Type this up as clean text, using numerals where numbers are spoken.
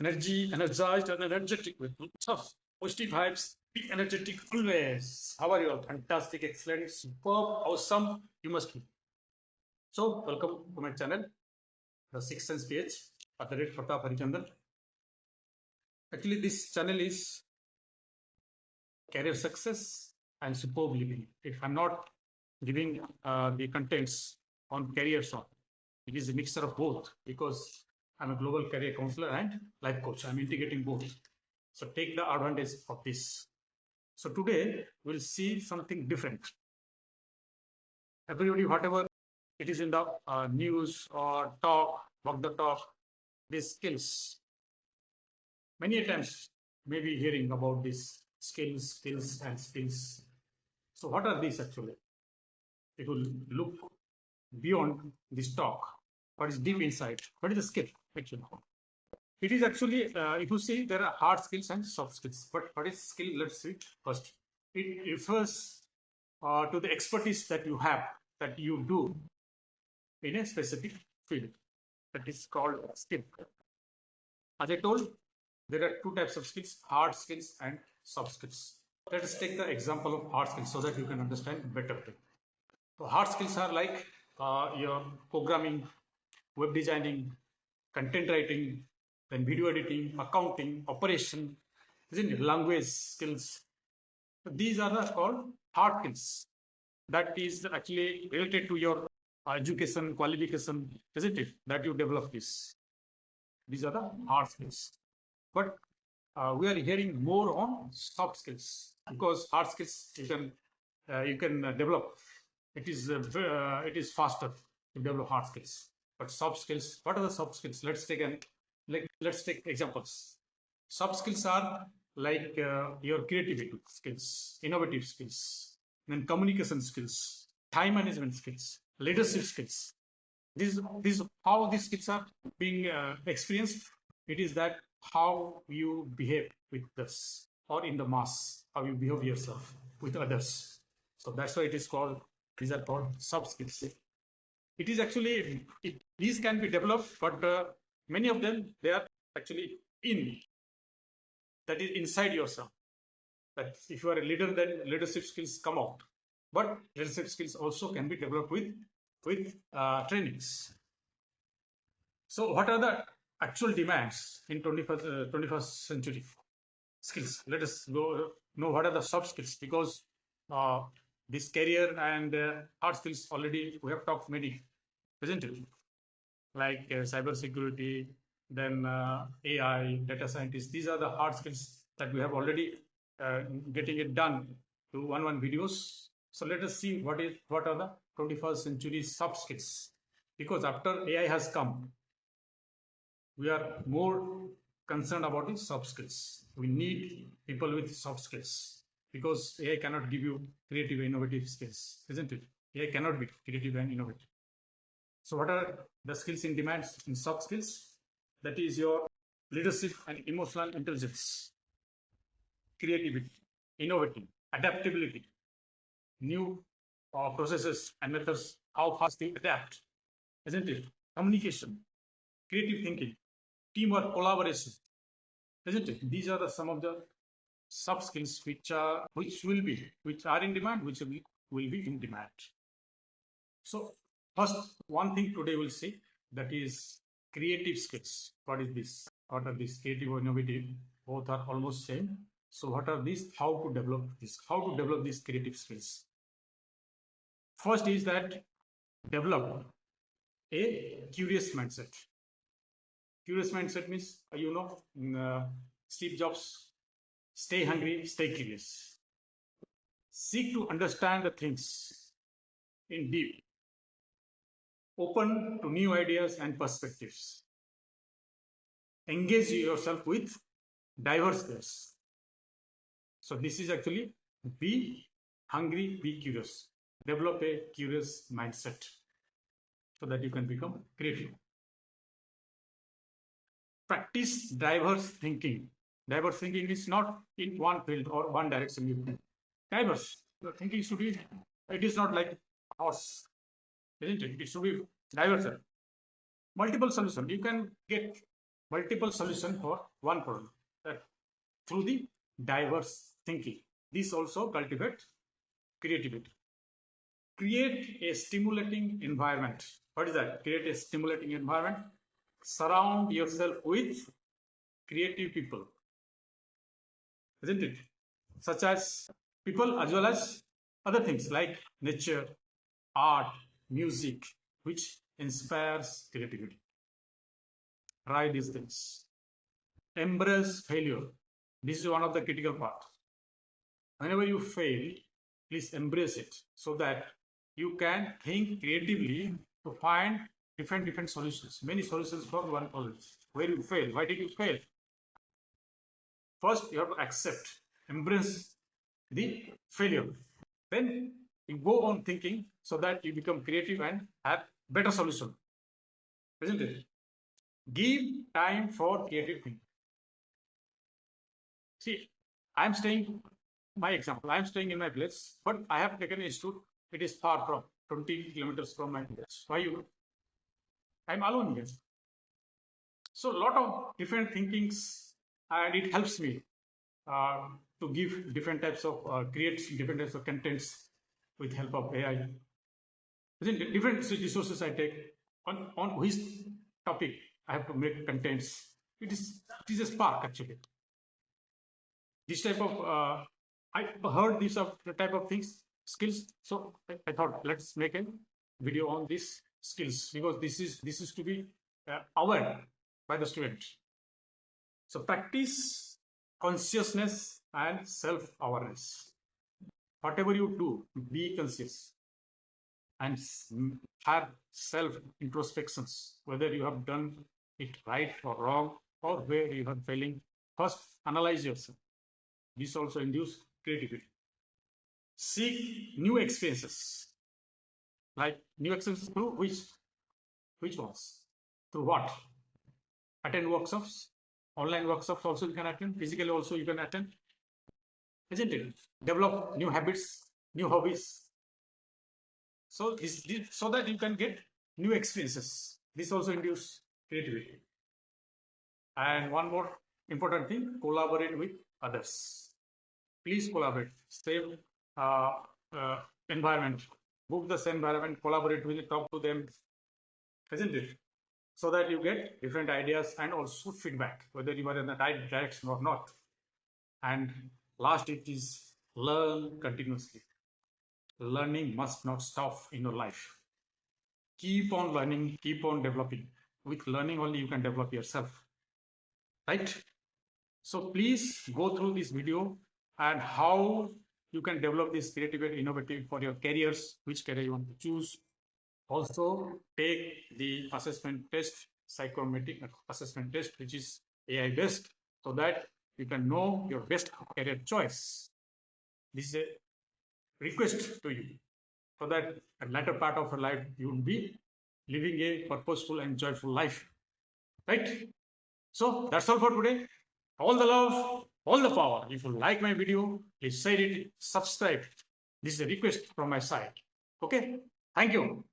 energized and energetic with lots of positive vibes. Be energetic always. How are you all? Fantastic, excellent, superb, awesome. You must be. So, welcome to my channel, the Sixth Sense PH at the rate Pratap Harichandan. Actually, this channel is career success and superb living. If I'm not giving the contents on career song, it is a mixture of both because I'm a global career counselor and life coach. I'm integrating both. So take the advantage of this. So today we'll see something different. Everybody, whatever it is in the news or talk, walk the talk, these skills. Many times maybe hearing about these skills, and skills. So what are these actually? It will look beyond this talk. What is deep inside? What is the skill actually? It is actually, if you see, there are hard skills and soft skills. But what is skill? Let's see first. It refers to the expertise that you have, that you do in a specific field. That is called skill. As I told, there are two types of skills, hard skills and soft skills. Let us take the example of hard skills so that you can understand better. So hard skills are like your programming, web designing, content writing, then video editing, accounting, operation, isn't it? Language skills. So these are called hard skills. That is actually related to your education, qualification, isn't it? That you develop this. These are the hard skills. But we are hearing more on soft skills because hard skills you can develop. It is faster to develop hard skills. But soft skills, what are the soft skills? Let's take examples. Soft skills are like your creativity skills, innovative skills, then communication skills, time management skills, leadership skills. This how these skills are being experienced. It is that how you behave with others or in the mass, how you behave yourself with others. So that's why it is called. These are called soft skills. It is actually these can be developed, but many of them they are actually that is inside yourself. That if you are a leader, then leadership skills come out. But leadership skills also can be developed with trainings. So, what are the actual demands in 21st century skills? Let us go know what are the soft skills because uh, this career and hard skills already we have talked many, isn't it? Like cyber security, then AI, data scientists. These are the hard skills that we have already getting it done to one videos. So let us see what are the 21st century soft skills because after AI has come, we are more concerned about the soft skills. We need people with soft skills because AI cannot give you creative, innovative skills, isn't it? AI cannot be creative and innovative. So, what are the skills in demand in soft skills? That is your leadership and emotional intelligence, creativity, innovative, adaptability, new processes and methods, how fast you adapt, isn't it? Communication, creative thinking, teamwork, collaboration, isn't it? These are some of the soft skills which are in demand, will be in demand. So first, one thing today we'll see that is creative skills. What is this? What are these? Creative or innovative? Both are almost same. So what are these? How to develop this? How to develop these creative skills? First is that develop a curious mindset. Curious mindset means Steve Jobs, stay hungry, stay curious. Seek to understand the things in deep, open to new ideas and perspectives. Engage yourself with diverse players. So this is actually be hungry, be curious. Develop a curious mindset so that you can become creative. Practice diverse thinking. Diverse thinking is not in one field or one direction. You diverse. Your thinking should be. It is not like horse, isn't it? It should be diverse. Multiple solutions. You can get multiple solutions for one problem through the diverse thinking. This also cultivates creativity. Create a stimulating environment. What is that? Create a stimulating environment. Surround yourself with creative people, isn't it? Such as people as well as other things like nature, art, music, which inspires creativity. Try these things. Embrace failure. This is one of the critical parts. Whenever you fail, please embrace it so that you can think creatively to find different solutions. Many solutions for one problem. Where you fail, why did you fail? First, you have to accept, embrace the failure. Then you go on thinking so that you become creative and have better solution, isn't it? Give time for creative thinking. See, I'm staying, my example, I'm staying in my place, but I have taken an institute. It is far from 20 kilometers from my place. Why you? I'm alone here. So a lot of different thinkings, and it helps me to give different types of create different types of contents with help of AI. Different resources I take on which topic I have to make contents. It is a spark actually. This type of I heard these of the type of things skills. So I thought let's make a video on these skills because this is to be aware by the student. So practice consciousness and self-awareness. Whatever you do, be conscious and have self-introspections, whether you have done it right or wrong or where you are failing. First, analyze yourself. This also induces creativity. Seek new experiences. Like new experiences through which ones? Through what? Attend workshops. Online workshops also you can attend. Physically also you can attend. Isn't it? Develop new habits, new hobbies. So this so that you can get new experiences. This also induces creativity. And one more important thing, collaborate with others. Please collaborate. Same uh, environment. Book the same environment, collaborate with it, talk to them, isn't it? So that you get different ideas and also feedback, whether you are in the right direction or not. And last, it is learn continuously. Learning must not stop in your life. Keep on learning, keep on developing. With learning only you can develop yourself, right? So please go through this video and how you can develop this creative and innovative for your careers, which career you want to choose. Also take the assessment test, psychometric assessment test, which is AI based, so that you can know your best career choice. This is a request to you, so that at latter part of your life you will be living a purposeful and joyful life, right? So that's all for today. All the love, all the power. If you like my video, please share it, subscribe. This is a request from my side. Okay, thank you.